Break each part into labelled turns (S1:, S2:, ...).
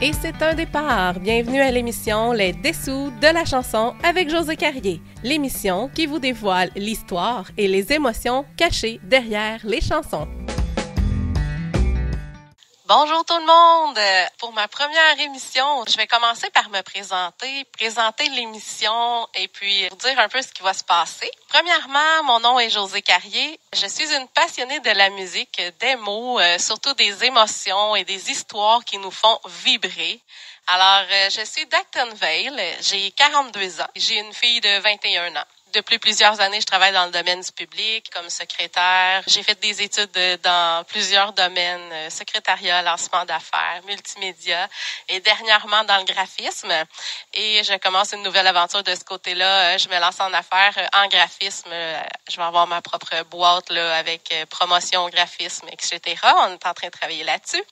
S1: Et c'est un départ. Bienvenue à l'émission Les Dessous de la chanson avec José Carrier. L'émission qui vous dévoile l'histoire et les émotions cachées derrière les chansons. Bonjour tout le monde! Pour ma première émission, je vais commencer par me présenter l'émission et puis vous dire un peu ce qui va se passer. Premièrement, mon nom est José Carrier. Je suis une passionnée de la musique, des mots, surtout des émotions et des histoires qui nous font vibrer. Alors, je suis d'Actonville, j'ai 42 ans, j'ai une fille de 21 ans. Depuis plusieurs années, je travaille dans le domaine du public comme secrétaire. J'ai fait des études dans plusieurs domaines, secrétariat, lancement d'affaires, multimédia et dernièrement dans le graphisme. Et je commence une nouvelle aventure de ce côté-là. Je me lance en affaires en graphisme. Je vais avoir ma propre boîte là, avec promotion, graphisme, etc. On est en train de travailler là-dessus.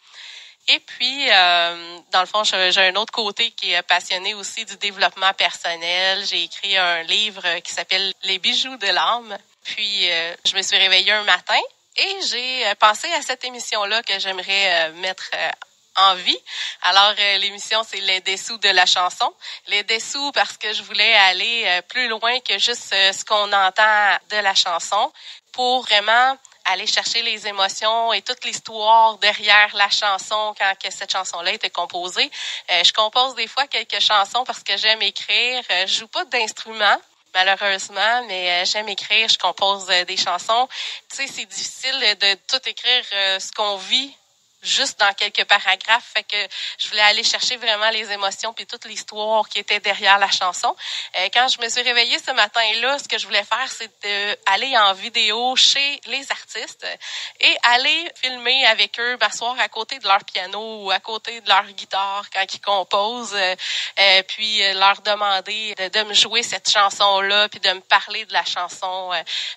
S1: Et puis, dans le fond, j'ai un autre côté qui est passionné aussi du développement personnel. J'ai écrit un livre qui s'appelle « Les bijoux de l'âme ». Puis, je me suis réveillée un matin et j'ai pensé à cette émission-là que j'aimerais mettre en vie. Alors, l'émission, c'est Les Dessous de la chanson. Les Dessous parce que je voulais aller plus loin que juste ce qu'on entend de la chanson pour vraiment aller chercher les émotions et toute l'histoire derrière la chanson quand que cette chanson-là était composée. Je compose des fois quelques chansons parce que j'aime écrire. Je joue pas d'instrument, malheureusement, mais j'aime écrire. Je compose des chansons. Tu sais, c'est difficile de tout écrire ce qu'on vit juste dans quelques paragraphes. Fait que je voulais aller chercher vraiment les émotions puis toute l'histoire qui était derrière la chanson. Quand je me suis réveillée ce matin-là, ce que je voulais faire, c'est d'aller en vidéo chez les artistes et aller filmer avec eux, m'asseoir à côté de leur piano ou à côté de leur guitare quand ils composent, puis leur demander de me jouer cette chanson-là puis de me parler de la chanson.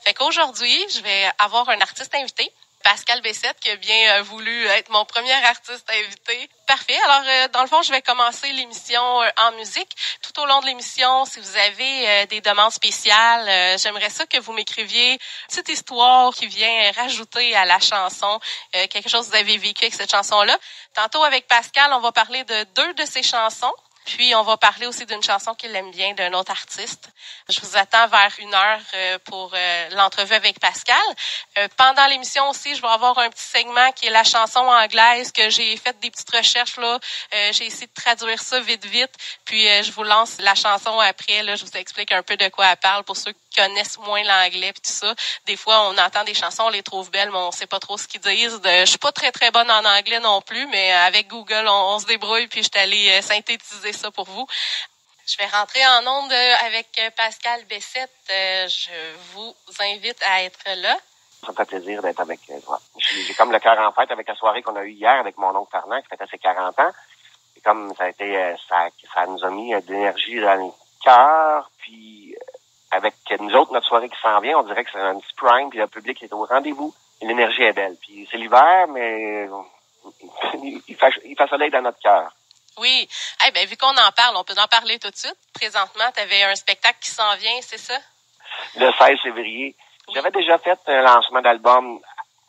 S1: Fait qu'aujourd'hui, je vais avoir un artiste invité, Pascal Bessette, qui a bien voulu être mon premier artiste invité. Parfait. Alors, dans le fond, je vais commencer l'émission en musique. Tout au long de l'émission, si vous avez des demandes spéciales, j'aimerais ça que vous m'écriviez une petite histoire qui vient rajouter à la chanson, quelque chose que vous avez vécu avec cette chanson-là. Tantôt, avec Pascal, on va parler de 2 de ses chansons. Puis, on va parler aussi d'une chanson qu'il aime bien d'un autre artiste. Je vous attends vers 1 heure pour l'entrevue avec Pascal. Pendant l'émission aussi, je vais avoir un petit segment qui est la chanson anglaise que j'ai fait des petites recherches là. J'ai essayé de traduire ça vite. Puis, je vous lance la chanson après. Là, je vous explique un peu de quoi elle parle pour ceux qui connaissent moins l'anglais puis tout ça. Des fois, on entend des chansons, on les trouve belles, mais on sait pas trop ce qu'ils disent. Je suis pas très, très bonne en anglais non plus, mais avec Google, on se débrouille puis je suis allée synthétiser ça pour vous. Je vais rentrer en onde avec Pascal Bessette. Je vous invite à être là.
S2: Ça me fait plaisir d'être avec toi. J'ai comme le cœur en fête avec la soirée qu'on a eue hier avec mon oncle Fernand qui fêtait ses 40 ans. Et comme ça a été, ça nous a mis de l'énergie dans le cœur. Puis avec nous autres, notre soirée qui s'en vient, on dirait que c'est un petit prime, puis le public est au rendez-vous. Et l'énergie est belle. Puis c'est l'hiver, mais il fait soleil dans notre cœur.
S1: Oui. Eh ben, vu qu'on en parle, on peut en parler tout de suite. Présentement, tu avais un spectacle qui s'en vient, c'est ça?
S2: Le 16 février. Oui. J'avais déjà fait un lancement d'album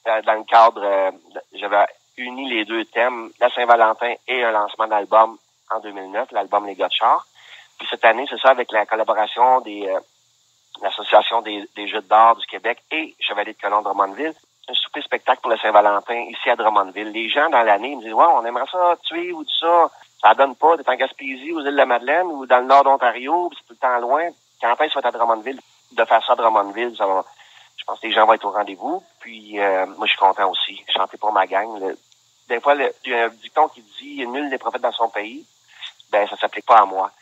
S2: dans le cadre, j'avais uni les 2 thèmes, la Saint-Valentin et un lancement d'album en 2009, l'album Les Gars de Char. Puis cette année, c'est ça, avec la collaboration de l'Association des Jeux d'art du Québec et Chevalier de Colomb de Drummondville. Un souper spectacle pour la Saint-Valentin ici à Drummondville. Les gens dans l'année me disent « Ouais, on aimerait ça tuer ou tout ça. Ça donne pas d'être en Gaspésie, aux îles-de-la-Madeleine ou dans le nord d'Ontario, c'est tout le temps loin. Quand est-ce que ça va être à Drummondville? De faire ça à Drummondville, ça va, je pense que les gens vont être au rendez-vous. Puis moi, je suis content aussi. Chanter pour ma gang. Des fois, il y a un dicton qui dit « Nul n'est prophète dans son pays ». Ben, ça s'applique pas à moi.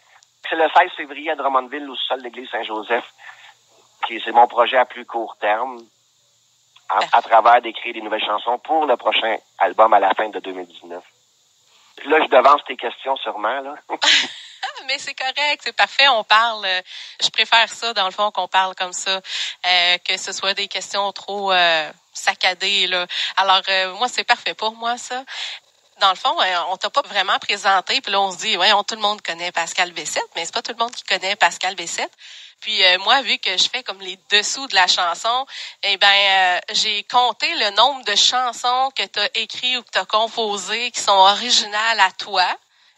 S2: C'est le 16 février à Drummondville, au sol de l'église Saint-Joseph. C'est mon projet à plus court terme, à travers d'écrire des nouvelles chansons pour le prochain album à la fin de 2019. Là, je devance tes questions sûrement, là.
S1: Mais c'est correct, c'est parfait, on parle. Je préfère ça, dans le fond, qu'on parle comme ça, que ce soit des questions trop saccadées, là. Alors, moi, c'est parfait pour moi, ça. Dans le fond, on t'a pas vraiment présenté, puis là, on se dit, ouais, tout le monde connaît Pascal Bessette, mais c'est pas tout le monde qui connaît Pascal Bessette. Puis moi, vu que je fais comme les dessous de la chanson, eh ben j'ai compté le nombre de chansons que tu as écrites ou que tu as composées qui sont originales à toi.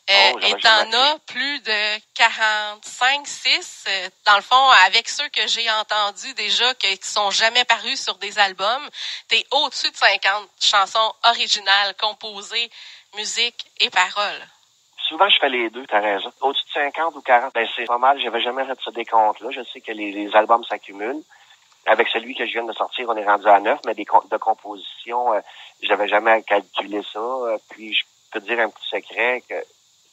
S1: Et t'en as plus de 45-6. Dans le fond, avec ceux que j'ai entendus déjà qui sont jamais parus sur des albums, t'es au-dessus de 50 chansons originales, composées, musique et paroles.
S2: Souvent, je fais les deux, t'as raison. Au-dessus de 50 ou 40, ben c'est pas mal. J'avais jamais fait ce décompte-là. Je sais que les albums s'accumulent. Avec celui que je viens de sortir, on est rendu à 9, mais de composition, j'avais jamais calculé ça. Puis, je peux te dire un petit secret que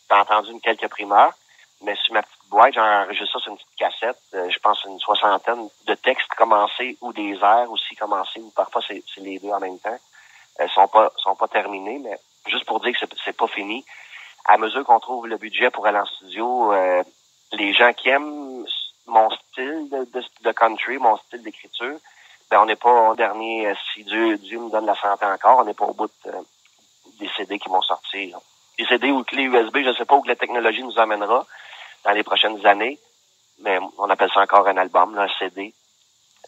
S2: t'as entendu quelques primeurs, mais sur ma petite boîte, j'ai enregistré ça sur une petite cassette. Je pense une 60aine de textes commencés ou des airs aussi commencés, ou parfois c'est les deux en même temps. Sont pas terminés, mais juste pour dire que c'est pas fini. À mesure qu'on trouve le budget pour aller en studio, les gens qui aiment mon style de country, mon style d'écriture, ben on n'est pas au dernier, si Dieu me donne la santé encore, on n'est pas au bout des CD qui vont sortir. Les CD ou clés USB, je ne sais pas où la technologie nous amènera dans les prochaines années, mais on appelle ça encore un album, là, un CD.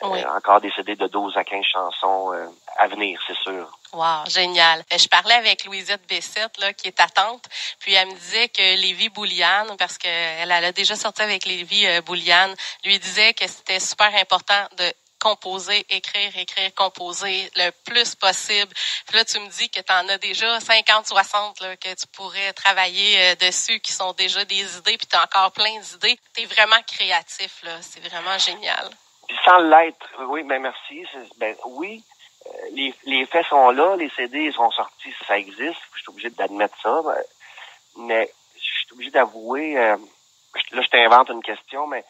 S2: Oui. Encore des CD de 12 à 15 chansons à venir, c'est sûr.
S1: Wow, génial. Je parlais avec Louisette Bessette, là, qui est ta tante, puis elle me disait que Lévi Bouliane, parce que elle a déjà sorti avec Lévi Bouliane, lui disait que c'était super important de composer, écrire, composer le plus possible. Puis là, tu me dis que tu en as déjà 50-60 là, que tu pourrais travailler dessus, qui sont déjà des idées, puis tu as encore plein d'idées. Tu es vraiment créatif, là. C'est vraiment génial.
S2: Puis sans l'être, oui, ben merci. Oui, les faits sont là, les CD sont sortis, ça existe, je suis obligé d'admettre ça, mais je suis obligé d'avouer, là je t'invente une question, mais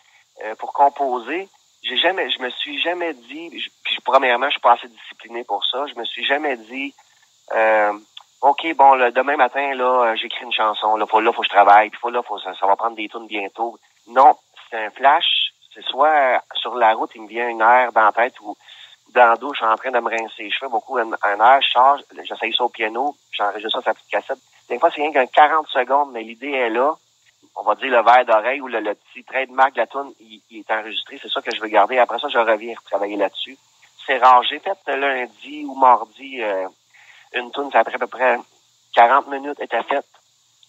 S2: pour composer, je me suis jamais dit, puis premièrement, je suis pas assez discipliné pour ça, je me suis jamais dit, OK, bon, demain matin, là, j'écris une chanson, là, faut que je travaille, puis ça va prendre des tunes bientôt. Non, c'est un flash. C'est soit sur la route, il me vient une air dans la tête ou dans la douche, je suis en train de me rincer les cheveux, beaucoup un air, je charge, j'essaye ça au piano, j'enregistre ça sur la petite cassette. Des fois, c'est rien qu'un 40 secondes, mais l'idée est là. On va dire le verre d'oreille ou le petit trademark de la toune, il est enregistré, c'est ça que je veux garder. Après ça, je reviens travailler là-dessus. C'est rare. J'ai fait lundi ou mardi une toune, ça a pris à peu près 40 minutes, était faite.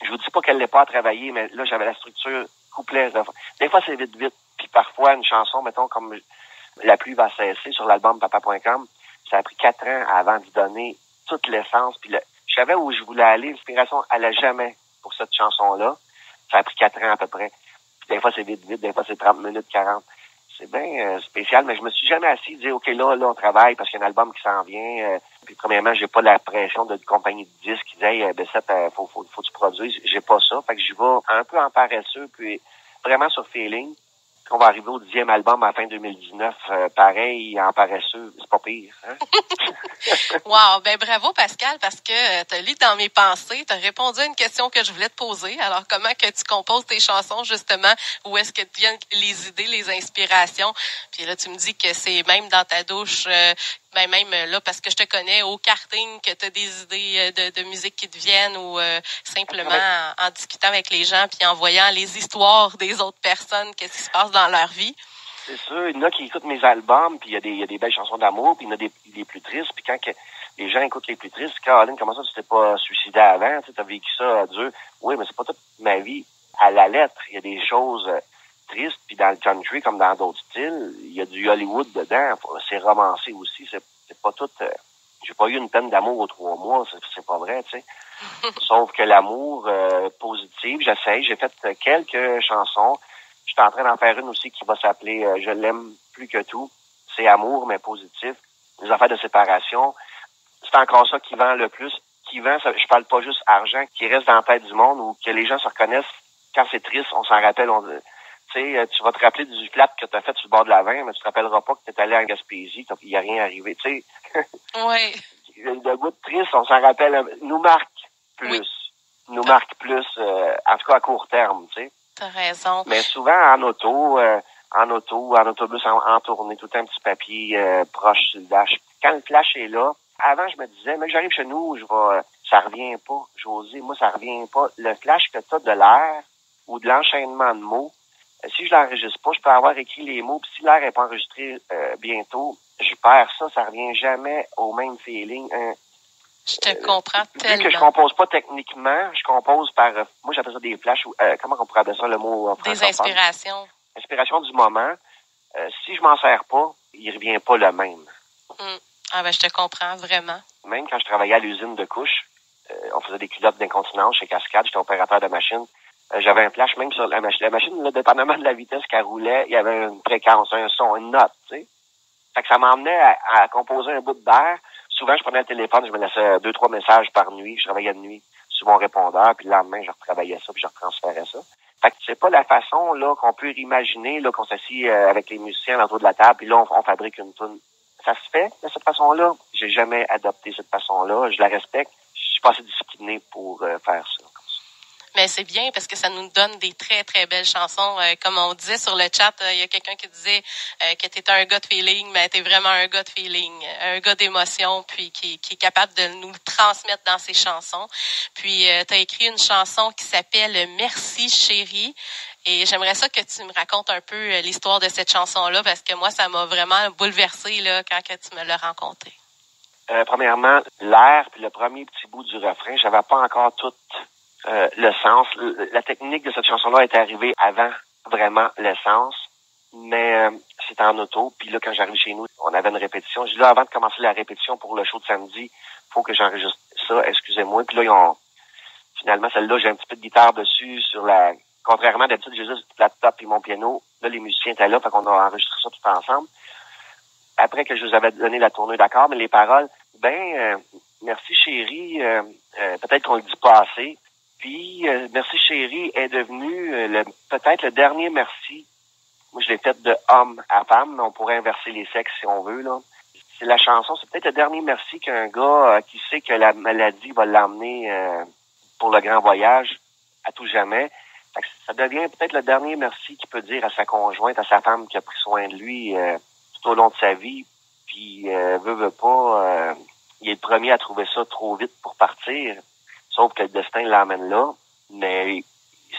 S2: Je vous dis pas qu'elle l'est pas à travailler, mais là, j'avais la structure couplet. Des fois, c'est vite. Puis parfois, une chanson, mettons, comme La pluie va cesser sur l'album papa.com, ça a pris 4 ans avant d'y donner toute l'essence. Puis je savais où je voulais aller. L'inspiration allait jamais pour cette chanson-là. Ça a pris 4 ans à peu près. Puis des fois, c'est vite. Des fois, c'est 30 minutes, 40. C'est bien spécial, mais je me suis jamais assis et dit, OK, là, on travaille parce qu'il y a un album qui s'en vient. Puis premièrement, j'ai pas la pression d'une compagnie de disques qui dit, hey, Bessette, faut que tu produises. J'ai pas ça. Fait que j'y vais un peu en paresseux, puis vraiment sur feeling. On va arriver au 10e album à fin 2019. Pareil, en paresseux, c'est pas pire. Hein?
S1: Wow, ben bravo Pascal, parce que tu as lu dans mes pensées, tu as répondu à une question que je voulais te poser. Alors, comment que tu composes tes chansons, justement? Où est-ce que te viennent les idées, les inspirations? Puis là, tu me dis que c'est même dans ta douche, même là, parce que je te connais, au karting, que tu as des idées de musique qui te viennent ou simplement en discutant avec les gens puis en voyant les histoires des autres personnes, qu'est-ce qui se passe dans leur vie.
S2: C'est sûr, il y en a qui écoutent mes albums, puis il y a des belles chansons d'amour, puis il y en a des plus tristes, puis quand les gens écoutent les plus tristes, Caroline, comment ça tu t'es pas suicidé avant, tu as vécu ça dur? Oui, mais c'est pas toute ma vie à la lettre. Il y a des choses tristes, puis dans le country, comme dans d'autres styles, il y a du Hollywood dedans, c'est romancé aussi, c'est pas tout... j'ai pas eu une peine d'amour aux 3 mois, c'est pas vrai, tu sais. Sauf que l'amour positif, j'essaye, j'ai fait quelques chansons. Je suis en train d'en faire une aussi qui va s'appeler Je l'aime plus que tout. C'est amour, mais positif. Les affaires de séparation. C'est encore ça qui vend le plus. Qui vend, ça, je parle pas juste argent, qui reste dans la tête du monde ou que les gens se reconnaissent. Quand c'est triste, on s'en rappelle. Tu sais, tu vas te rappeler du flap que tu as fait sur le bord de la 20, mais tu te rappelleras pas que tu es allé en Gaspésie, qu'il n'y a rien arrivé. Tu sais,
S1: oui.
S2: Le goût de triste, on s'en rappelle. Nous marque plus. Oui. Nous marque plus, en tout cas à court terme, tu sais.
S1: T'as raison.
S2: Mais souvent en autobus, en tournée, tout un petit papier proche sur le dash. Quand le flash est là, avant je me disais, mais j'arrive chez nous, ça revient pas, José, moi ça revient pas. Le flash que t'as de l'air ou de l'enchaînement de mots, si je l'enregistre pas, je peux avoir écrit les mots, puis si l'air est pas enregistré bientôt, je perds ça, ça revient jamais au même feeling.
S1: Je te comprends tellement.
S2: Vu que je compose pas techniquement, je compose par, moi j'appelle ça des flashs, comment on pourrait appeler ça le mot en français?
S1: Des inspirations.
S2: Inspiration du moment. Si je m'en sers pas, il revient pas le même.
S1: Ah ben je te comprends vraiment.
S2: Même quand je travaillais à l'usine de couches, on faisait des culottes d'incontinence chez Cascade, j'étais opérateur de machine. J'avais un flash même sur la machine. La machine, là, dépendamment de la vitesse qu'elle roulait, il y avait une fréquence, un son, une note, tu sais. Fait que ça m'emmenait à composer un bout d'air. Souvent, je prenais le téléphone, je me laissais 2-3 messages par nuit. Je travaillais de nuit sur mon répondeur, puis le lendemain, je retravaillais ça, puis je retransférais ça. Fait que c'est pas la façon là qu'on peut imaginer là qu'on s'assied avec les musiciens autour de la table, puis là, on fabrique une tune. Ça se fait de cette façon-là. J'ai jamais adopté cette façon-là. Je la respecte. Je suis pas assez discipliné pour faire ça.
S1: Mais c'est bien parce que ça nous donne des très, très belles chansons. Comme on disait sur le chat, il y a quelqu'un qui disait que tu étais un gars de feeling, mais tu es vraiment un gars de feeling, un gars d'émotion, puis qui est capable de nous le transmettre dans ses chansons. Puis tu as écrit une chanson qui s'appelle « Merci chérie ». Et j'aimerais ça que tu me racontes un peu l'histoire de cette chanson-là parce que moi, ça m'a vraiment bouleversée là, quand que tu me l'as rencontrée.
S2: Premièrement, l'air puis le premier petit bout du refrain, j'avais pas encore tout le sens. La technique de cette chanson-là est arrivée avant vraiment le sens, mais c'était en auto. Puis là, quand j'arrive chez nous, on avait une répétition. J'ai dit là, avant de commencer la répétition pour le show de samedi, faut que j'enregistre ça, excusez-moi. Puis là, finalement, celle-là, j'ai un petit peu de guitare dessus sur la... Contrairement d'habitude, j'ai juste la laptop et mon piano. Là, les musiciens étaient là, fait qu'on a enregistré ça tout ensemble. Après que je vous avais donné la tournée d'accord, mais les paroles, merci chérie, peut-être qu'on le dit pas assez. Puis, merci chérie est devenu peut-être le dernier merci. Moi, je l'ai fait de homme à femme, mais on pourrait inverser les sexes si on veut, là. C'est la chanson, c'est peut-être le dernier merci qu'un gars qui sait que la maladie va l'emmener pour le grand voyage à tout jamais. Fait que ça devient peut-être le dernier merci qu'il peut dire à sa conjointe, à sa femme qui a pris soin de lui tout au long de sa vie. Puis, veut pas, il est le premier à trouver ça trop vite pour partir. Sauf que le destin l'emmène là. Mais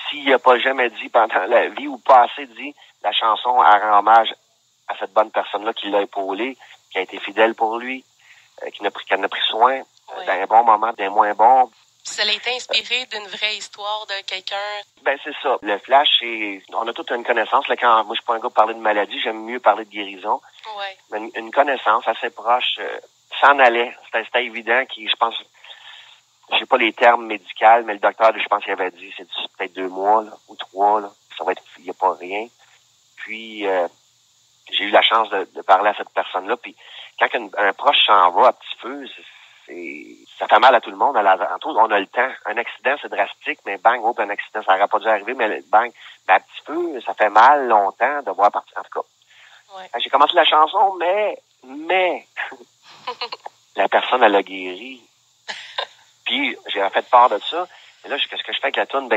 S2: s'il n'a pas jamais dit pendant la vie ou pas assez dit, la chanson rend hommage à cette bonne personne-là qui l'a épaulé, qui a été fidèle pour lui, qui en a pris soin d'un bon moment, d'un moins bon.
S1: Ça a été inspiré d'une vraie histoire de quelqu'un?
S2: C'est ça. Le flash, on a toute une connaissance. Là, quand moi, je suis pas un gars pour parler de maladie, j'aime mieux parler de guérison.
S1: Ouais.
S2: Mais une connaissance assez proche s'en allait. C'était évident qu'il, je pense, je sais pas les termes médicaux, mais le docteur, je pense qu'il avait dit, c'est peut-être 2 mois, là, ou 3, là. Ça va être, il n'y a pas rien. Puis, j'ai eu la chance de parler à cette personne-là. Puis, quand un proche s'en va à petit feu, ça fait mal à tout le monde. On a le temps. Un accident, c'est drastique, mais bang, un accident, ça n'aurait pas dû arriver, mais bang, à petit feu, ça fait mal longtemps de voir partir. En tout cas, j'ai commencé la chanson, mais, la personne, elle a guéri. Puis, j'ai fait part de ça. Et là, qu'est-ce que je fais avec la toune?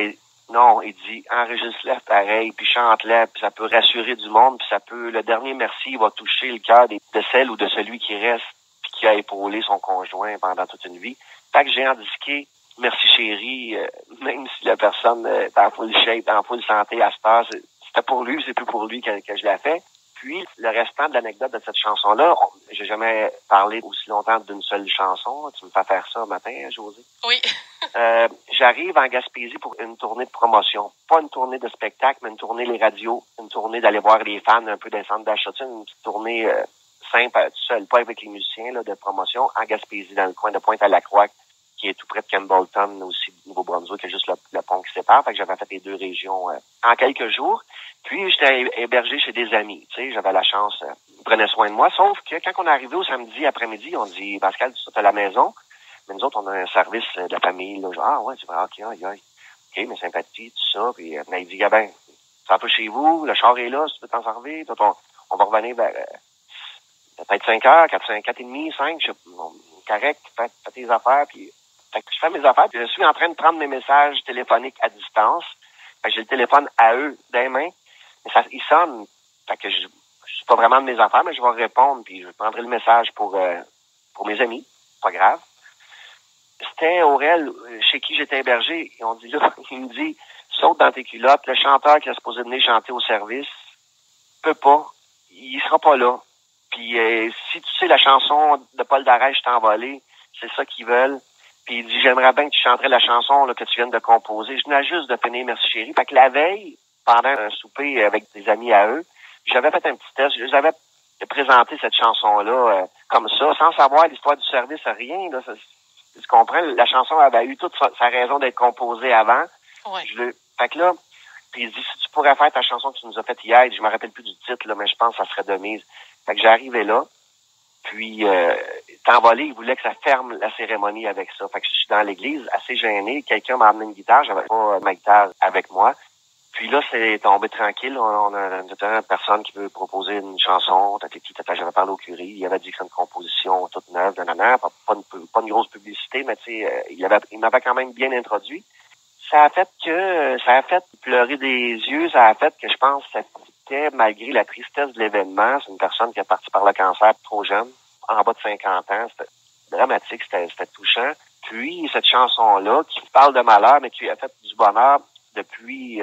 S2: Non, il dit, enregistre-la pareil, puis chante-la, puis ça peut rassurer du monde, puis le dernier merci va toucher le cœur de celle ou de celui qui reste, puis qui a épaulé son conjoint pendant toute une vie. Fait que j'ai indiqué, merci chérie, même si la personne est en full shape, en full santé à cette heure, c'était pour lui, c'est plus pour lui que je l'ai fait. Puis, le restant de l'anecdote de cette chanson-là, j'ai jamais parlé aussi longtemps d'une seule chanson. Tu me fais faire ça un matin, Josée?
S1: Oui.
S2: J'arrive en Gaspésie pour une tournée de promotion. Pas une tournée de spectacle, mais une tournée les radios. Une tournée d'aller voir les fans un peu d'un centre d'achat. Une petite tournée simple, tout seul, pas avec les musiciens là, de promotion, en Gaspésie, dans le coin de Pointe-à-la-Croix, qui est tout près de Campbellton, aussi, Nouveau-Brunswick, qui est juste le pont qui sépare. Fait que j'avais fait les 2 régions en quelques jours. Puis, j'étais hébergé chez des amis. Tu sais, j'avais la chance, ils prenaient soin de moi. Sauf que quand on est arrivé au samedi après-midi, on dit, Pascal, tu es à la maison. Mais nous autres, on a un service de la famille. Là. Genre, ouais, c'est vrai, OK, OK, mais sympathie, tout ça. Puis, il dit, Gabin, c'est un peu chez vous, le char est là, si tu peux t'en servir. On va revenir vers peut-être 5 heures, 4 et demi, 5, correct, fais tes affaires. Puis, fait que je fais mes affaires, puis je suis en train de prendre mes messages téléphoniques à distance. Fait que j'ai le téléphone à eux, dans les mains. Mais il sonne. Fait que je suis pas vraiment de mes affaires, mais je vais répondre, puis je prendrai le message pour mes amis. Pas grave. C'était Aurel, chez qui j'étais hébergé. Et on dit là, il me dit, saute dans tes culottes. Le chanteur qui est supposé venir chanter au service peut pas. Il sera pas là. Puis si tu sais la chanson de Paul Darèche, Je t'ai envolé, c'est ça qu'ils veulent. Puis il dit, j'aimerais bien que tu chanterais la chanson là, que tu viens de composer. Je venais juste de finir Merci chérie. Fait que la veille, pendant un souper avec des amis à eux, j'avais fait un petit test. Je les avais présenté cette chanson-là comme ça, sans savoir l'histoire du service, rien. Là, tu comprends? La chanson avait eu toute sa raison d'être composée avant.
S1: Ouais.
S2: Fait que là, puis il dit, si tu pourrais faire ta chanson que tu nous as faite hier, je me rappelle plus du titre, là, mais je pense que ça serait de mise. Fait que j'arrivais là, puis t'envolé, il voulait que ça ferme la cérémonie avec ça. Fait que je suis dans l'église, assez gêné. Quelqu'un m'a amené une guitare, j'avais pas ma guitare avec moi. Puis là, c'est tombé tranquille. On a une personne qui veut proposer une chanson. J'avais parlé au curé. Il avait dit que c'est une composition toute neuve, pas une grosse publicité, mais tu sais, il m'avait quand même bien introduit. Ça a fait pleurer des yeux. Ça a fait que je pense que c'était, malgré la tristesse de l'événement, c'est une personne qui est partie par le cancer trop jeune, en bas de 50 ans. C'était dramatique, c'était touchant. Puis, cette chanson-là, qui parle de malheur, mais qui a fait du bonheur depuis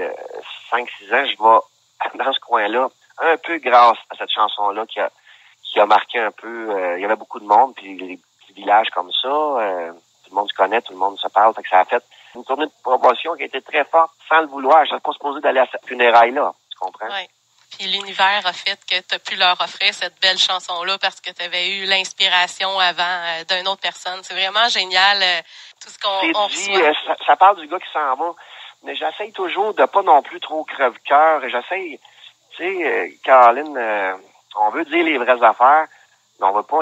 S2: 5-6 ans, je vais dans ce coin-là, un peu grâce à cette chanson-là qui a marqué un peu. Il y avait beaucoup de monde, puis les petits villages comme ça, tout le monde se connaît, tout le monde se parle. Fait que ça a fait une tournée de promotion qui a été très forte, sans le vouloir. Je n'étais pas supposé d'aller à cette funéraille-là, tu comprends?
S1: Oui. Puis l'univers a fait que tu as pu leur offrir cette belle chanson-là parce que tu avais eu l'inspiration avant d'une autre personne. C'est vraiment génial, tout ce qu'on reçoit.
S2: Ça parle du gars qui s'en va. Mais j'essaye toujours de pas non plus trop crève-cœur. Et j'essaye, tu sais, Caroline, on veut dire les vraies affaires, mais on veut pas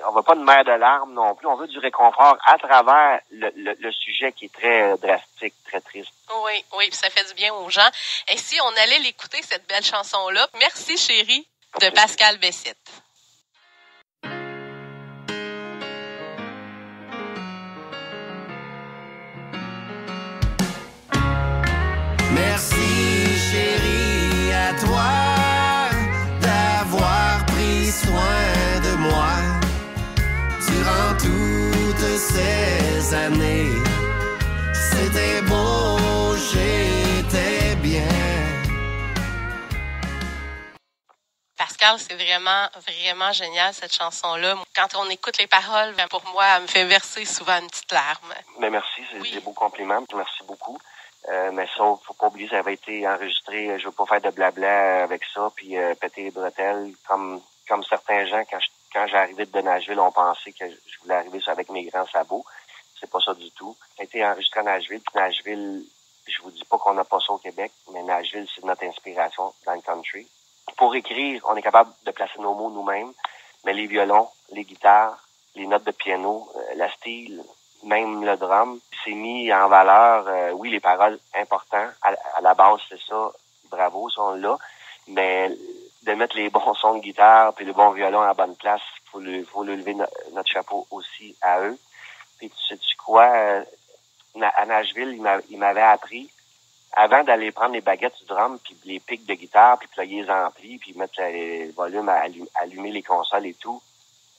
S2: on veut pas une mer de larmes non plus. On veut du réconfort à travers le sujet qui est très drastique, très triste.
S1: Oui, puis ça fait du bien aux gens. Et si on allait l'écouter, cette belle chanson-là, Merci chérie, de Pascal Bessitte.
S3: Merci chérie à toi d'avoir pris soin de moi durant toutes ces années. C'était beau, j'étais bien.
S1: Pascal, c'est vraiment, vraiment génial cette chanson-là. Quand on écoute les paroles, pour moi, elle me fait verser souvent une petite larme.
S2: Mais merci, c'est des beaux compliments. Merci beaucoup. Mais ça, faut pas oublier, ça avait été enregistré. Je veux pas faire de blabla avec ça, puis péter les bretelles. Comme certains gens, quand j'arrivais de Nashville, on pensait que je voulais arriver avec mes grands sabots. C'est pas ça du tout. Ça a été enregistré à Nashville. Puis Nashville, je vous dis pas qu'on n'a pas ça au Québec, mais Nashville, c'est notre inspiration dans le country. Pour écrire, on est capable de placer nos mots nous-mêmes, mais les violons, les guitares, les notes de piano, la style, même le drum, c'est mis en valeur, oui, les paroles importantes. À la base, c'est ça. Bravo, sont là. Mais de mettre les bons sons de guitare puis le bon violon à la bonne place, faut le lever notre chapeau aussi à eux. Puis tu quoi, à Nashville, il m'avait appris, avant d'aller prendre les baguettes du drum puis les pics de guitare puis plugger les amplis puis mettre les volumes, allumer les consoles et tout,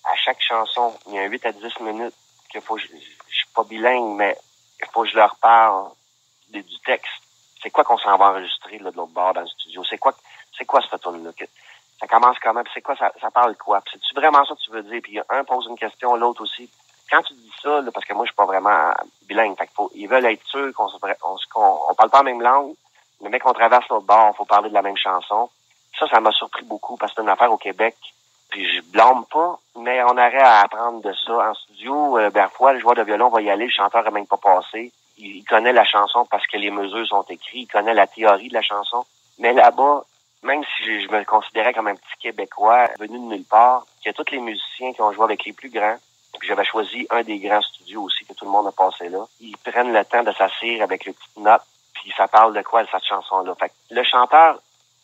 S2: à chaque chanson, il y a 8 à 10 minutes qu'il faut, je suis pas bilingue, mais il faut que je leur parle du texte. C'est quoi qu'on s'en va enregistrer là, de l'autre bord dans le studio? C'est quoi cette tune-là? Ça commence comment? Puis c'est quoi, ça parle quoi? Puis c'est-tu vraiment ça que tu veux dire? Puis un pose une question, l'autre aussi. Quand tu dis ça, là, parce que moi, je suis pas vraiment bilingue, fait ils veulent être sûrs qu'on parle pas la même langue, mais qu'on traverse l'autre bord, faut parler de la même chanson. Ça m'a surpris beaucoup parce que c'est une affaire au Québec. Puis je blâme pas, mais on aurait à apprendre de ça. En studio, parfois, le joueur de violon va y aller, le chanteur n'a même pas passé. Il connaît la chanson parce que les mesures sont écrites, il connaît la théorie de la chanson. Mais là-bas, même si je me considérais comme un petit Québécois venu de nulle part, il y a tous les musiciens qui ont joué avec les plus grands. Puis j'avais choisi un des grands studios aussi que tout le monde a passé là. Ils prennent le temps de s'asseoir avec les petites notes, puis ça parle de quoi cette chanson-là. Fait que le chanteur,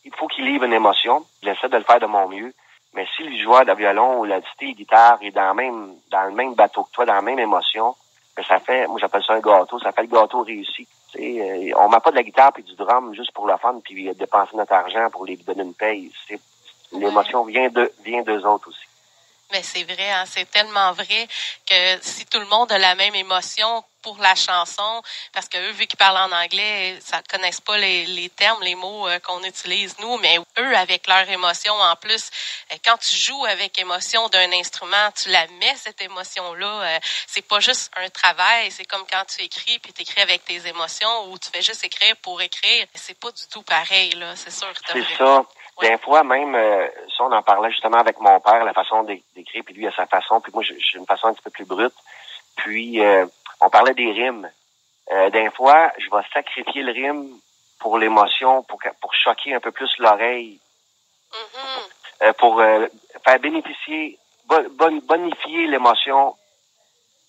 S2: il faut qu'il livre une émotion. J'essaie de le faire de mon mieux. Mais si le joueur de violon ou la guitare est dans le même bateau que toi, dans la même émotion, ben ça fait, moi j'appelle ça un gâteau, ça fait le gâteau réussi. T'sais, on met pas de la guitare puis du drum juste pour le fun puis dépenser notre argent pour les donner une paye. L'émotion vient d'eux autres aussi.
S1: Mais c'est vrai, hein, c'est tellement vrai que si tout le monde a la même émotion, pour la chanson, parce que eux, vu qu'ils parlent en anglais, ça connaissent pas les termes, les mots qu'on utilise nous, mais eux, avec leur émotion en plus, quand tu joues avec émotion d'un instrument, tu la mets, cette émotion-là. C'est pas juste un travail, c'est comme quand tu écris, puis tu écris avec tes émotions, ou tu fais juste écrire pour écrire. C'est pas du tout pareil, là, c'est sûr.
S2: C'est ça. Ouais. Des fois, même, ça, on en parlait justement avec mon père, la façon d'écrire, puis lui, a sa façon, puis moi, j'ai une façon un petit peu plus brute. Puis, on parlait des rimes. Des fois, je vais sacrifier le rime pour l'émotion, pour choquer un peu plus l'oreille, pour faire bénéficier, bonifier l'émotion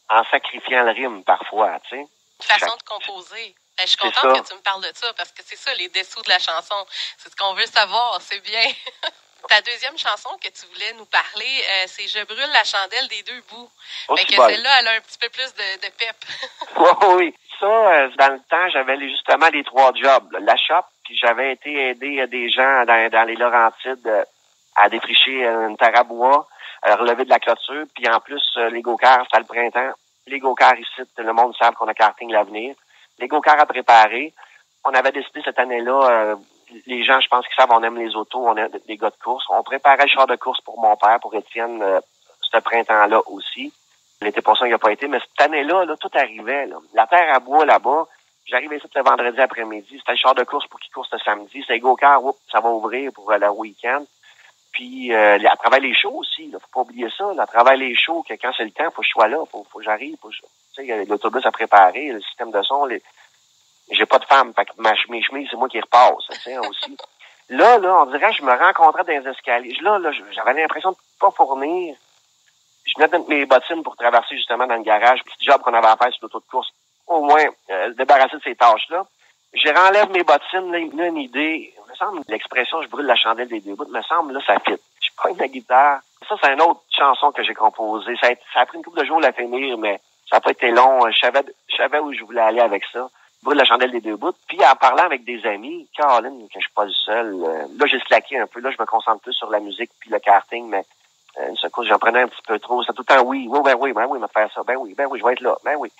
S2: en sacrifiant le rime parfois, tu sais.
S1: Façon de composer. Je suis contente que tu me parles de ça, parce que c'est ça, les dessous de la chanson. C'est ce qu'on veut savoir, c'est bien. Ta deuxième chanson que tu voulais nous parler, c'est « Je brûle la chandelle des deux bouts ». Fait que celle-là, elle a un petit peu plus de pep.
S2: Oui. Ça, dans le temps, j'avais justement les 3 jobs. Là. La shop, puis j'avais été aider des gens dans les Laurentides à défricher une terre à bois, à relever de la clôture, puis en plus, les go-karts, c'était le printemps. Les go-karts ici, le monde savent qu'on a karting l'avenir. Les go-karts à préparer. On avait décidé cette année-là, les gens, je pense qu'ils savent, on aime les autos, on est des gars de course. On préparait le char de course pour mon père, pour Étienne, ce printemps-là aussi. L'été passé, il n'a pas été, mais cette année-là, là, tout arrivait. Là. La terre à bois là-bas, j'arrivais ici le vendredi après-midi. C'était le char de course pour qu'il course le samedi. C'est les go-karts, ça va ouvrir pour le week-end. Puis à travers les shows aussi, là, faut pas oublier ça. Là, à travers les shows, que quand c'est le temps, faut que je sois là, faut que j'arrive. Tu sais, il y a l'autobus à préparer, le système de son. J'ai pas de femme, fait que mes chemises, c'est moi qui repasse, tu sais, aussi. Là, on dirait que je me rencontrais dans les escaliers. Là, j'avais l'impression de pas fournir. Je venais de mettre mes bottines pour traverser justement dans le garage, petit job qu'on avait à faire sur l'auto de course. Au moins, débarrasser de ces tâches-là. Je renlève mes bottines, là, il me donne une idée. Il me semble, l'expression « je brûle la chandelle des deux bouts », me semble, là, ça fit. Je prends ma guitare. Ça, c'est une autre chanson que j'ai composée. Ça a pris une couple de jours à la finir, mais ça n'a pas été long. Je savais où je voulais aller avec ça. Brûle la chandelle des deux bouts. Puis, en parlant avec des amis, Caroline, que je suis pas le seul, là, j'ai slacké un peu. Là, je me concentre plus sur la musique puis le karting, mais une secousse, j'en prenais un petit peu trop. C'est tout le temps oui, me faire ça. Ben oui, je vais être là. Ben oui.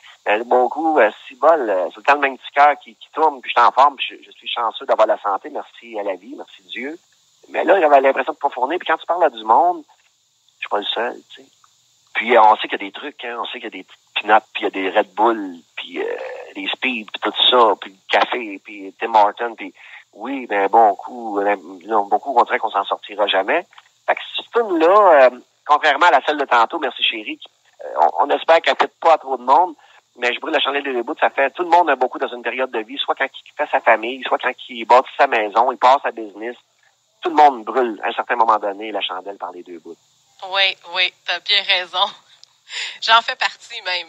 S2: Bon coup, c'est tout le temps le même petit cœur qui tourne, puis je suis en forme, puis je suis chanceux d'avoir la santé, merci à la vie, merci Dieu. Mais là, j'avais l'impression de pas fournir, puis quand tu parles à du monde, je suis pas le seul, tu sais. Puis on sait qu'il y a des trucs, hein, on sait qu'il y a des petites peanuts, puis il y a des Red Bull, puis des Speed, puis tout ça, puis le café, puis Tim Hortons, puis oui, ben bon coup, on dirait qu'on s'en sortira jamais. Fait que cette film-là, contrairement à la celle de tantôt, Merci chérie, on espère qu'elle ne fait pas à trop de monde, mais je brûle la chandelle des bouts, ça fait tout le monde a beaucoup dans une période de vie, soit quand il fait sa famille, soit quand il bâtit sa maison, il passe sa business. Tout le monde brûle à un certain moment donné la chandelle par les deux bouts.
S1: Oui, t'as bien raison. J'en fais partie même.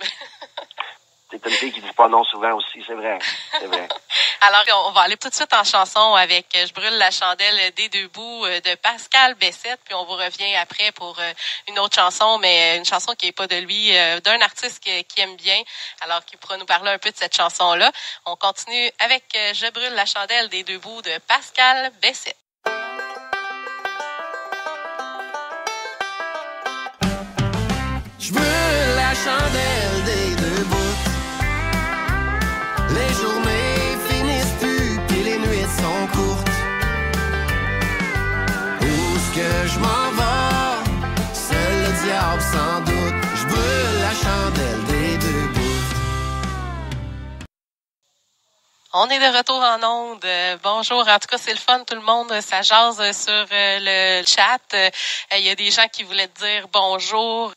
S2: C'est une fille qui dit pas non souvent aussi, c'est vrai.
S1: Alors, on va aller tout de suite en chanson avec « Je brûle la chandelle des deux bouts » de Pascal Bessette, puis on vous revient après pour une autre chanson, mais une chanson qui est pas de lui, d'un artiste qui aime bien, alors qui pourra nous parler un peu de cette chanson-là. On continue avec « Je brûle la chandelle des deux bouts » de Pascal Bessette.
S3: Je brûle la chandelle des deux bouts. Les journées finissent plus, puis les nuits sont courtes. Où est-ce que je m'en vais? Seul le diable sans doute. Je brûle la chandelle des deux bouts.
S1: On est de retour en ondes. Bonjour. En tout cas, c'est le fun, tout le monde. Ça jase sur le chat. Il y a des gens qui voulaient te dire bonjour.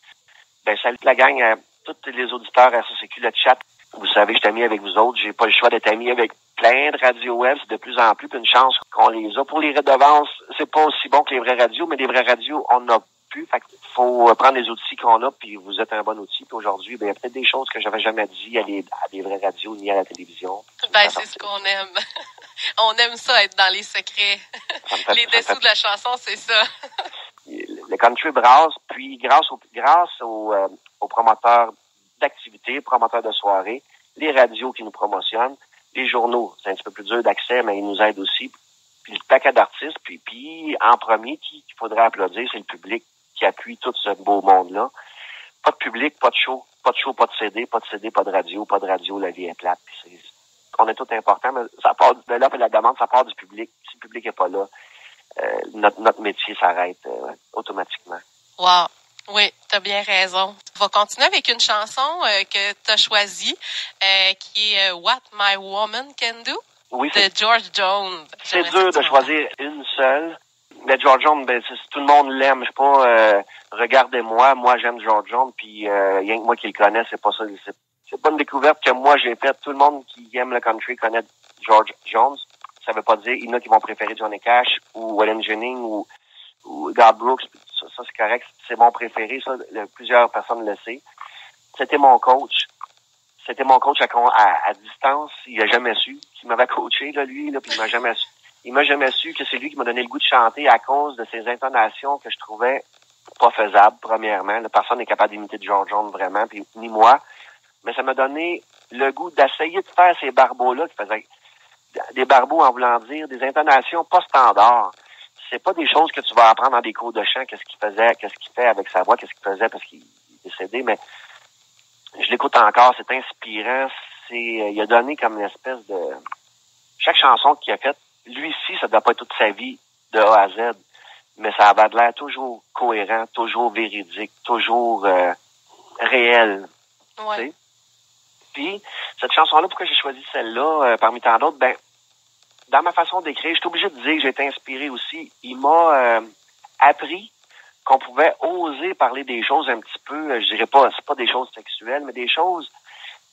S2: Ben, salut la gang, tous les auditeurs à SACQ, le chat. Vous savez, je suis ami avec vous autres. J'ai pas le choix d'être ami avec plein de radios web. C'est de plus en plus une chance qu'on les a. Pour les redevances, c'est pas aussi bon que les vraies radios, mais les vraies radios, on n'a plus. Fait qu'il faut prendre les outils qu'on a, puis vous êtes un bon outil. Puis aujourd'hui, ben, il y a peut-être des choses que j'avais jamais dit à des vraies radios ni à la télévision.
S1: Ben, c'est ce qu'on aime. On aime ça, être dans les secrets. Les dessous de la chanson, c'est ça.
S2: Le country brasse, puis grâce aux promoteurs d'activités, promoteurs de soirées, les radios qui nous promotionnent, les journaux, c'est un petit peu plus dur d'accès, mais ils nous aident aussi. Puis le paquet d'artistes, puis en premier, qu'il faudrait applaudir, c'est le public qui appuie tout ce beau monde-là. pas de public, pas de show, pas de CD, pas de radio, la vie est plate. On est tout important, mais ça part de l'offre et de la demande, ça part du public. Si le public est pas là, notre métier s'arrête automatiquement.
S1: Wow. Oui, t'as bien raison. On va continuer avec une chanson que t'as choisie, qui est What My Woman Can Do,
S2: oui,
S1: de George Jones.
S2: C'est dur de choisir une seule. Mais George Jones, tout le monde l'aime. Je sais pas, regardez-moi, moi j'aime George Jones, puis rien que moi qui le connais, c'est pas ça. C'est pas une découverte que moi j'ai faite. Tout le monde qui aime le country connaît George Jones. Ça veut pas dire, il y en a qui vont préférer Johnny Cash ou Waylon Jennings ou Garth Brooks. Ça c'est correct. C'est mon préféré. Ça, plusieurs personnes le savent. C'était mon coach. C'était mon coach à distance. Il a jamais su qu'il m'avait coaché, là, lui, là, puis il m'a jamais su que c'est lui qui m'a donné le goût de chanter à cause de ses intonations que je trouvais pas faisables, premièrement. Là, personne n'est capable d'imiter George Jones vraiment, puis ni moi. Mais ça m'a donné le goût d'essayer de faire ces barbeaux-là qui faisaient des barbeaux en voulant dire des intonations pas standards. C'est pas des choses que tu vas apprendre dans des cours de chant, qu'est-ce qu'il fait avec sa voix, qu'est-ce qu'il faisait parce qu'il est décédé, mais je l'écoute encore, c'est inspirant, il a donné comme une espèce de... Chaque chanson qu'il a faite, lui-ci, ça doit pas être toute sa vie, de A à Z, mais ça avait l'air toujours cohérent, toujours véridique, toujours réel.
S1: Ouais.
S2: Puis, cette chanson-là, pourquoi j'ai choisi celle-là, parmi tant d'autres, dans ma façon d'écrire, je suis obligé de dire que j'ai été inspiré aussi. Il m'a appris qu'on pouvait oser parler des choses un petit peu, je dirais pas, c'est pas des choses sexuelles, mais des choses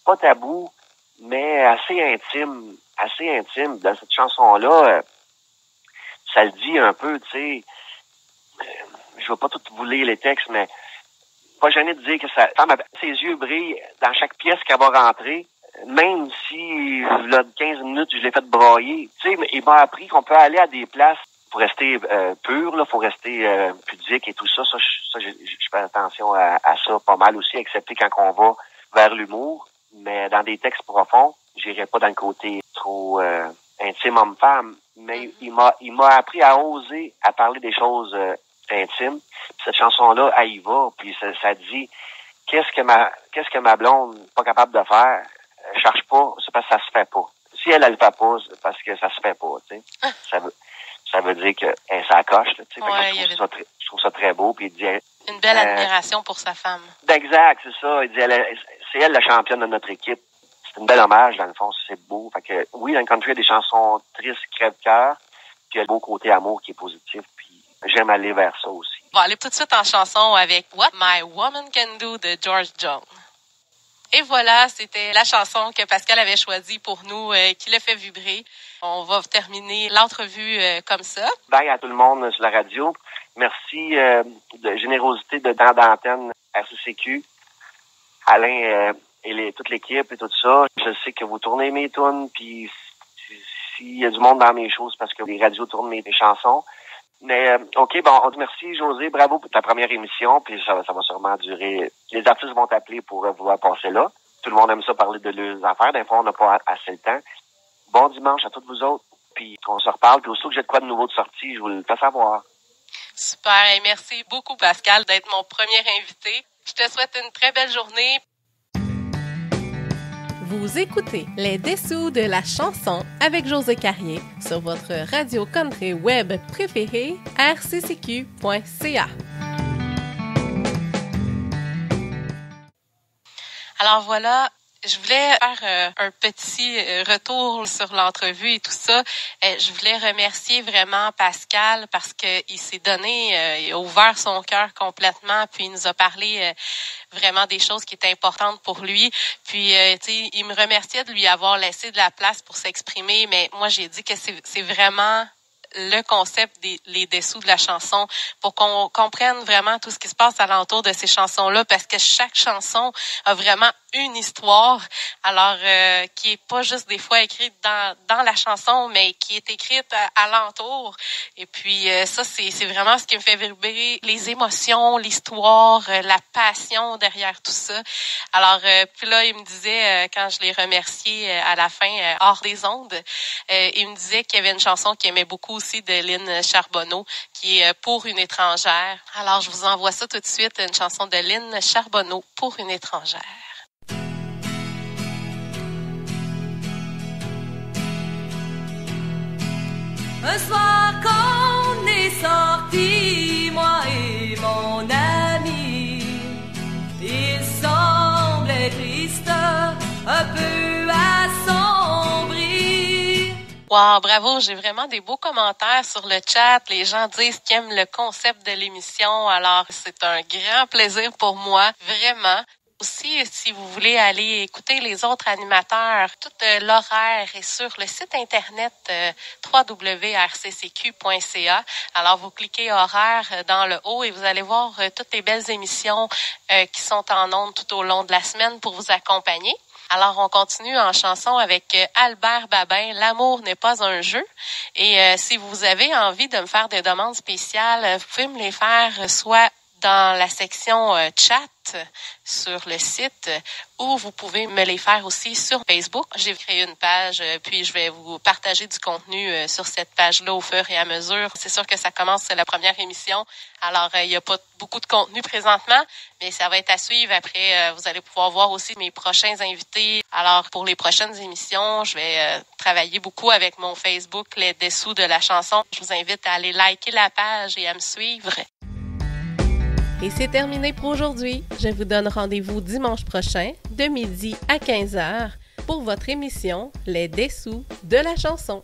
S2: pas tabous, mais assez intimes. Dans cette chanson-là, ça le dit un peu, tu sais, je vais pas tout vous lire les textes, mais pas gêné de dire que ses yeux brillent dans chaque pièce qu'elle va rentrer, même si, là, 15 minutes, je l'ai fait brailler. Tu sais, il m'a appris qu'on peut aller à des places pour rester pur, là, faut rester pudique et tout ça. Je fais attention à ça pas mal aussi, excepté quand on va vers l'humour. Mais dans des textes profonds, j'irai pas dans le côté trop intime homme-femme. Mais il m'a appris à oser, à parler des choses intimes. Puis cette chanson-là, elle y va. Puis ça dit qu'est-ce que ma blonde n'est pas capable de faire. Cherche pas, c'est parce que ça se fait pas. Si elle le fait pas, c'est parce que ça se fait pas, tu sais. Ça veut dire que ça coche, tu sais.
S1: Ouais,
S2: je trouve ça très beau. Puis il dit
S1: une belle admiration pour sa femme.
S2: Exact, c'est ça. Il dit c'est elle la championne de notre équipe. C'est une belle hommage, dans le fond, c'est beau. Fait que oui, dans le country, il y a des chansons tristes, crève-cœur, puis il y a le beau côté amour qui est positif, puis j'aime aller vers ça aussi.
S1: On va aller tout de suite en chanson avec What My Woman Can Do de George Jones. Et voilà, c'était la chanson que Pascal avait choisie pour nous, qui le fait vibrer. On va terminer l'entrevue comme ça.
S2: Bye à tout le monde sur la radio. Merci de générosité de temps d'antenne à CCQ. Alain et toute l'équipe et tout ça. Je sais que vous tournez mes tunes, puis s'il y a du monde dans mes choses, parce que les radios tournent mes chansons. Mais OK, bon, on te remercie, José. Bravo pour ta première émission, puis ça va sûrement durer. Les artistes vont t'appeler pour vouloir passer là. Tout le monde aime ça parler de leurs affaires. Des fois, on n'a pas assez le temps. Bon dimanche à toutes vous autres, puis on se reparle. Puis aussitôt que j'ai de quoi de nouveau de sortie, je vous le fais savoir.
S1: Super, et merci beaucoup, Pascal, d'être mon premier invité. Je te souhaite une très belle journée.
S4: Vous écoutez Les Dessous de la chanson avec José Carrier sur votre radio country web préférée, rccq.ca.
S1: Alors voilà, je voulais faire un petit retour sur l'entrevue et tout ça. Je voulais remercier vraiment Pascal parce qu'il s'est donné, il a ouvert son cœur complètement, puis il nous a parlé vraiment des choses qui étaient importantes pour lui. Puis, tu sais, il me remerciait de lui avoir laissé de la place pour s'exprimer, mais moi, j'ai dit que c'est vraiment le concept les dessous de la chanson pour qu'on comprenne vraiment tout ce qui se passe alentour de ces chansons-là, parce que chaque chanson a vraiment une histoire, alors qui est pas juste des fois écrite dans la chanson, mais qui est écrite à l'entour. Et puis ça, c'est vraiment ce qui me fait vibrer, les émotions, l'histoire, la passion derrière tout ça. Alors, puis là, il me disait, quand je l'ai remercié à la fin, hors des ondes, il me disait qu'il y avait une chanson qu'il aimait beaucoup aussi de Lynn Charbonneau, qui est Pour une étrangère. Alors, je vous envoie ça tout de suite, une chanson de Lynn Charbonneau, Pour une étrangère.
S5: Un soir qu'on est sortis, moi et mon ami, il semblait triste, un peu assombri.
S1: Wow, bravo, j'ai vraiment des beaux commentaires sur le chat. Les gens disent qu'ils aiment le concept de l'émission, alors c'est un grand plaisir pour moi, vraiment. Aussi, si vous voulez aller écouter les autres animateurs, tout l'horaire est sur le site internet www.rccq.ca. Alors, vous cliquez horaire dans le haut et vous allez voir toutes les belles émissions qui sont en ondes tout au long de la semaine pour vous accompagner. Alors, on continue en chanson avec Albert Babin, L'amour n'est pas un jeu. Et si vous avez envie de me faire des demandes spéciales, vous pouvez me les faire soit dans la section chat sur le site, ou vous pouvez me les faire aussi sur Facebook. J'ai créé une page, puis je vais vous partager du contenu sur cette page-là au fur et à mesure. C'est sûr que ça commence, c'est la première émission, alors il n'y a pas beaucoup de contenu présentement, mais ça va être à suivre. Après, vous allez pouvoir voir aussi mes prochains invités. Alors, pour les prochaines émissions, je vais travailler beaucoup avec mon Facebook, Les Dessous de la chanson. Je vous invite à aller liker la page et à me suivre.
S4: Et c'est terminé pour aujourd'hui. Je vous donne rendez-vous dimanche prochain, de midi à 15h, pour votre émission Les Dessous de la chanson.